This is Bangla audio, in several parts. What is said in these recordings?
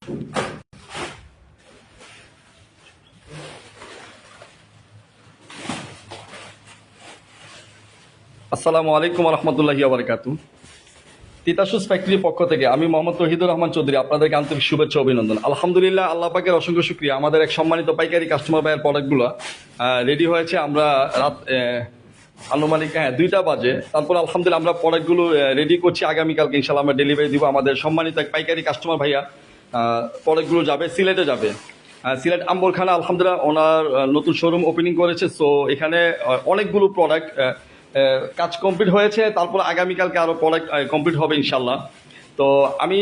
আসসালামু আলাইকুম রহমতুল্লাহি ওয়া বারাকাতুহু। তিতাসুস ফ্যাক্টরির পক্ষ থেকে আমি মোহাম্মদ তৌহিদুর রহমান চৌধুরী আপনাদেরকে আন্তরিক শুভেচ্ছা অভিনন্দন। আলহামদুলিল্লাহ, আল্লাহ পাকের অসংখ্য শুকরিয়া, আমাদের এক সম্মানিত পাইকারি কাস্টমার ভাইয়ের প্রোডাক্টগুলো রেডি হয়েছে। আমরা রাত আনুমানিক 2টা বাজে, তারপর আলহামদুলিল্লাহ আমরা প্রোডাক্টগুলো রেডি করছি। আগামীকালকে ইনশাল্লাহ আমরা ডেলিভারি দিব। আমাদের সম্মানিত এক পাইকারি কাস্টমার ভাইয়া প্রোডাক্টগুলো যাবে সিলেটে যাবে। সিলেট আম্বরখানা আলহামদুলিল্লাহ ওনার নতুন শোরুম ওপেনিং করেছে। সো এখানে অনেকগুলো প্রোডাক্ট কাজ কমপ্লিট হয়েছে, তারপর আগামীকালকে আরও প্রোডাক্ট কমপ্লিট হবে ইনশাল্লাহ। তো আমি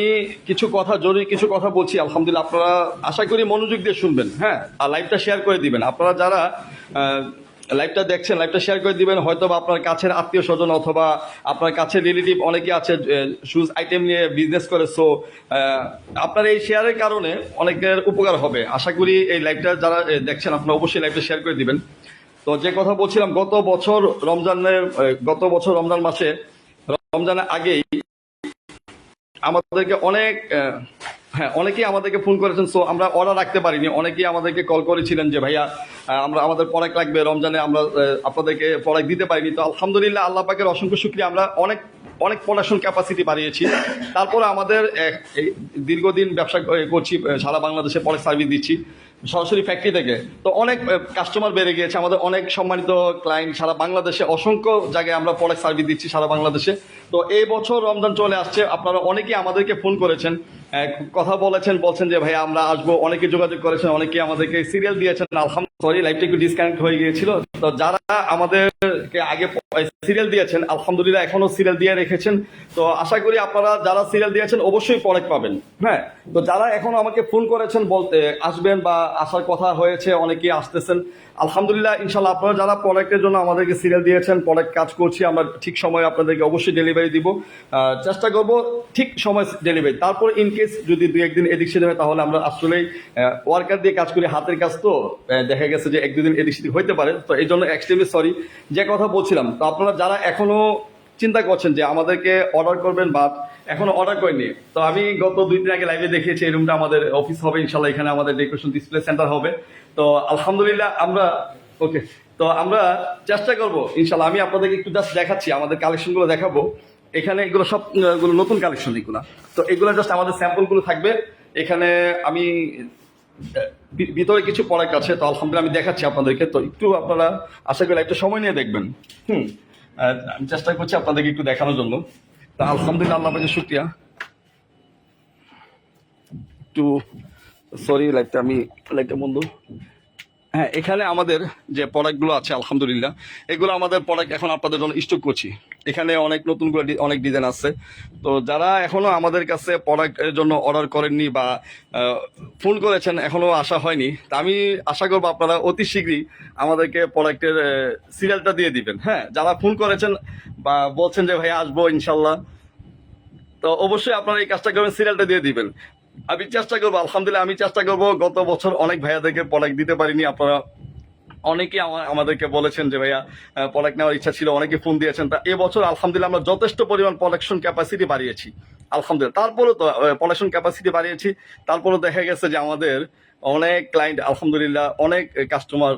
জরুরি কিছু কথা বলছি। আলহামদুলিল্লাহ আপনারা আশা করি মনোযোগ দিয়ে শুনবেন, হ্যাঁ, আর লাইভটা শেয়ার করে দিবেন। আপনারা যারা লাইভটা দেখছেন লাইভটা শেয়ার করে দিবেন। হয়তো বা আপনার কাছের আত্মীয় স্বজন অথবা আপনার কাছের রিলেটিভ অনেকেই আছে শুজ আইটেম নিয়ে বিজনেস করে। সো আপনার এই শেয়ারের কারণে অনেকের উপকার হবে। আশা করি এই লাইভটা যারা দেখছেন আপনারা অবশ্যই লাইভটা শেয়ার করে দিবেন। তো যে কথা বলছিলাম, গত বছর রমজান মাসে রমজানের আগেই আমাদেরকে অনেকেই আমাদেরকে ফোন করেছেন। সো আমরা অর্ডার রাখতে পারিনি। অনেকেই আমাদেরকে কল করেছিলেন যে ভাইয়া আমাদের প্রোডাক্ট লাগবে রমজানে, আমরা আপনাদেরকে প্রোডাক্ট দিতে পারিনি। তো আলহামদুলিল্লাহ আল্লাহ পাকের অসংখ্য শুকরিয়া, আমরা অনেক প্রোডাকশন ক্যাপাসিটি বাড়িয়েছি। তারপরে আমাদের দীর্ঘদিন ব্যবসা করছি, সারা বাংলাদেশে প্রোডাক্ট সার্ভিস দিচ্ছি সরাসরি ফ্যাক্টরি থেকে। তো অনেক কাস্টমার বেড়ে গিয়েছে, আমাদের অনেক সম্মানিত ক্লায়েন্ট সারা বাংলাদেশে, অসংখ্য জায়গায় আমরা প্রোডাক্ট সার্ভিস দিচ্ছি সারা বাংলাদেশে। তো এই বছর রমজান চলে আসছে, আপনারা অনেকেই আমাদেরকে ফোন করেছেন, কথা বলছেন যে ভাই আমরা আসবো, অনেকে যোগাযোগ করেছেন, অনেকে আমাদেরকে সিরিয়াল দিয়েছেন। সরি, লাইভটা একটু ডিসকানেক্ট হয়ে গিয়েছিল। তো যারা আমাদেরকে আগে সিরিয়াল দিয়েছেন আলহামদুলিল্লাহ এখনো সিরিয়াল দিয়ে রেখেছেন। তো আশা করি আপনারা যারা সিরিয়াল দিয়েছেন অবশ্যই প্রোডাক্ট পাবেন। হ্যাঁ, তো যারা এখনো আমাকে ফোন করেছেন বলতে আসবেন বা আসার কথা হয়েছে, অনেকেই আসতেছেন আলহামদুলিল্লাহ। ইনশাল্লাহ আপনারা যারা প্রোডাক্টের জন্য আমাদেরকে সিরিয়াল দিয়েছেন, প্রোডাক্ট কাজ করছি, আমরা ঠিক সময়ে আপনাদেরকে অবশ্যই ডেলিভারি দিব, চেষ্টা করব ঠিক সময় ডেলিভারি। তারপর ইনকেস যদি 2-1 দিন এদিক সেদিক হয় তাহলে আমরা আসলেই ওয়ার্কার দিয়ে কাজ করি, হাতের কাজ তো দেখা গেছে যে 1-2 দিন এদিক সেদিক হইতে পারে। তো এই জন্য এক্সট্রিমলি সরি। যে কথা বলছিলাম, তো আপনারা যারা এখনো চিন্তা করছেন যে আমাদেরকে অর্ডার করবেন বা এখনো অর্ডার করেনি, তো আমি গত 2 দিন আগে লাইভে দেখিয়েছি এই রুমটা আমাদের অফিস হবে ইনশাল্লাহ। এখানে আমাদের ডেকোরেশন ডিসপ্লে সেন্টার হবে। তো আলহামদুলিল্লাহ আমরা চেষ্টা করবো ইনশাল্লাহ। আমি আপনাদেরকে একটু জাস্ট দেখাচ্ছি, আমাদের কালেকশনগুলো দেখাবো। এখানে এগুলো সবগুলো নতুন কালেকশন এগুলো। তো এগুলো জাস্ট আমাদের স্যাম্পলগুলো থাকবে এখানে। আমি ভিতরে কিছু প্রোডাক্ট আছে, তো আলহামদুলিল্লাহ আমি দেখাচ্ছি আপনাদেরকে। তো একটু আপনারা আশা করি একটু সময় নিয়ে দেখবেন। আমি চেষ্টা করছি আপনাদেরকে একটু দেখানোর জন্য। তা আলহামদুলিল্লাহ আল্লাহ পাকের শুকরিয়া। একটু সরি, লাইটটা বন্ধু। হ্যাঁ, এখানে আমাদের যে প্রোডাক্টগুলো আছে আলহামদুলিল্লাহ এগুলো আমাদের প্রোডাক্ট এখন আপনাদের জন্য স্টক করছি। এখানে অনেক নতুনগুলো অনেক ডিজাইন আছে। তো যারা এখনো আমাদের কাছে প্রোডাক্টের জন্য অর্ডার করেননি বা ফোন করেছেন এখনো আসা হয়নি, তা আমি আশা করবো আপনারা অতি শীঘ্রই আমাদেরকে প্রোডাক্টের সিরিয়ালটা দিয়ে দিবেন। হ্যাঁ, যারা ফোন করেছেন বা বলছেন যে ভাই আসবো ইনশাল্লাহ, তো অবশ্যই আপনারা এই কাজটা করবেন, সিরিয়ালটা দিয়ে দিবেন। আমি চেষ্টা করবো আলহামদুলিল্লাহ, আমি চেষ্টা করবো। গত বছর অনেক ভাইয়াদেরকে প্রোডাক্ট দিতে পারিনি, আপনারা অনেকেই আমাদেরকে বলেছেন যে ভাইয়া প্রোডাক্ট নেওয়ার ইচ্ছা ছিল, অনেকে ফোন দিয়েছেন। তা এবছর আলহামদুলিল্লাহ আমরা যথেষ্ট পরিমাণ প্রোডাকশন ক্যাপাসিটি বাড়িয়েছি আলহামদুলিল্লাহ। তারপরেও তো প্রোডাকশন ক্যাপাসিটি বাড়িয়েছি, তারপরেও দেখা গেছে যে আমাদের অনেক ক্লায়েন্ট আলহামদুলিল্লাহ, অনেক কাস্টমার,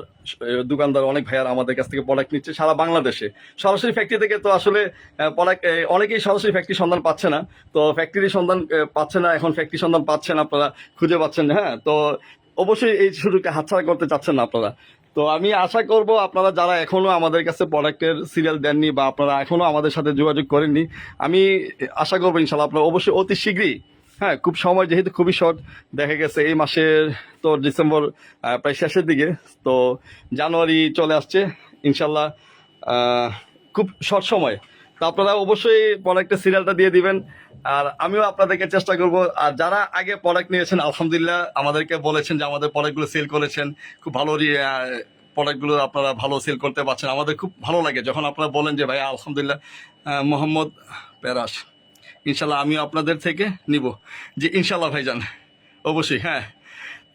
দোকানদার, অনেক ভাইয়ার আমাদের কাছ থেকে প্রোডাক্ট নিচ্ছে সারা বাংলাদেশে। সরাসরি ফ্যাক্টরি থেকে তো আসলে প্রোডাক্ট অনেকেই সরাসরি ফ্যাক্টরির সন্ধান পাচ্ছে না। তো ফ্যাক্টরির সন্ধান পাচ্ছে না, এখন ফ্যাক্টরির সন্ধান পাচ্ছেন, আপনারা খুঁজে পাচ্ছেন। হ্যাঁ, তো অবশ্যই এই সুযোগটা হাতছাড়া করতে চাচ্ছেন না আপনারা। তো আমি আশা করব আপনারা যারা এখনো আমাদের কাছে প্রোডাক্টের সিরিয়াল দেননি বা আপনারা এখনো আমাদের সাথে যোগাযোগ করেননি, আমি আশা করবো ইনশাল্লাহ আপনারা অবশ্যই অতি শীঘ্রই, হ্যাঁ, খুব সময় যেহেতু খুবই শর্ট, দেখা গেছে এই মাসের তো ডিসেম্বর প্রায় শেষের দিকে, তো জানুয়ারি চলে আসছে ইনশাল্লাহ, খুব শর্ট সময়। তো আপনারা অবশ্যই প্রোডাক্টের সিরিয়ালটা দিয়ে দিবেন, আর আমিও আপনাদেরকে চেষ্টা করব। আর যারা আগে প্রোডাক্ট নিয়েছেন আলহামদুলিল্লাহ আমাদেরকে বলেছেন যে আমাদের প্রোডাক্টগুলো সেল করেছেন, খুব ভালো প্রোডাক্টগুলো আপনারা ভালো সেল করতে পারছেন, আমাদের খুব ভালো লাগে যখন আপনারা বলেন যে ভাই আলহামদুলিল্লাহ মোহাম্মদ পেরাস, ইনশাল্লাহ আমিও আপনাদের থেকে নিব। যে ইনশাল্লাহ ভাইজান, অবশ্যই। হ্যাঁ,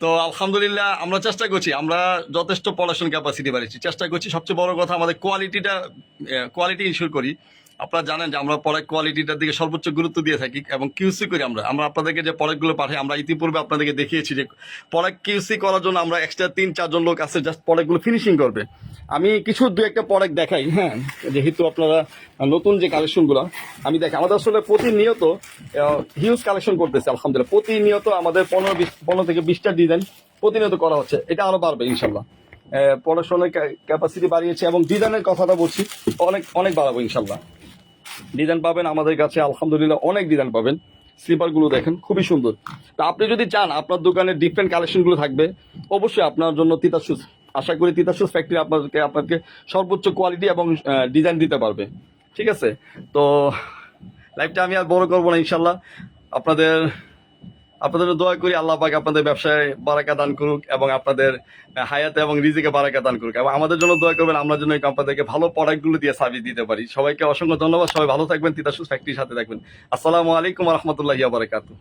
তো আলহামদুলিল্লাহ আমরা চেষ্টা করছি, আমরা যথেষ্ট প্রোডাকশন ক্যাপাসিটি বাড়িয়েছি, চেষ্টা করছি। সবচেয়ে বড় কথা আমাদের কোয়ালিটি ইনশিওর করি। আপনারা জানেন যে আমরা প্রোডাক্ট কোয়ালিটিটার দিকে সর্বোচ্চ গুরুত্ব দিয়ে থাকি এবং কিউসি করি আমরা আমরা আপনাদেরকে যে প্রোডাক্টগুলো পাঠাই আমরা ইতিপূর্বে আপনাদেরকে দেখিয়েছি যে প্রোডাক্ট কিউসি করার জন্য আমরা এক্সট্রা 3-4 জন লোক আছে জাস্ট প্রোডাক্টগুলো ফিনিশিং করবে। আমি কিছু দু একটা প্রোডাক্ট দেখাই, হ্যাঁ, যেহেতু আপনারা নতুন যে কালেকশনগুলো আমি দেখি আমাদের আসলে প্রতিনিয়ত হিউজ কালেকশন করতেছে আলহামদুলিল্লাহ। প্রতিনিয়ত আমাদের 15 থেকে 20টা ডিজাইন প্রতিনিয়ত করা হচ্ছে, এটা আরো বাড়বে ইনশাল্লাহ। পড়াশোনার ক্যাপাসিটি বাড়িয়েছে এবং ডিজাইনের কথাটা বলছি অনেক অনেক বাড়াবো ইনশাল্লাহ। ডিজাইন পাবেন আমাদের কাছে আলহামদুলিল্লাহ, অনেক ডিজাইন পাবেন। স্লিপারগুলো দেখেন খুবই সুন্দর। তা আপনি যদি চান আপনার দোকানে ডিফারেন্ট কালেকশনগুলো থাকবে, অবশ্যই আপনার জন্য তিতাস শুজ, আশা করি তিতাস শুজ ফ্যাক্টরি আপনাকে সর্বোচ্চ কোয়ালিটি এবং ডিজাইন দিতে পারবে। ঠিক আছে, তো লাইভটা আমি আর বড় করবো না ইনশাল্লাহ। আপনাদের আপনাদের দোয়া করি আল্লাহ পাক আপনাদের ব্যবসায় বারাকা দান করুক এবং আপনাদের হায়াতে এবং রিজিকে বারাকা দান করুক, এবং আমাদের জন্য দোয়া করবেন আমরা যেন আপনাদেরকে ভালো প্রোডাক্টগুলো দিয়ে সার্ভিস দিতে পারি। সবাইকে অসংখ্য ধন্যবাদ, সবাই ভালো থাকবেন, তিতাস শুজ ফ্যাক্টরির সাথে থাকবেন। আসসালামু আলাইকুম ওয়া রাহমাতুল্লাহি ওয়া বারাকাতুহু।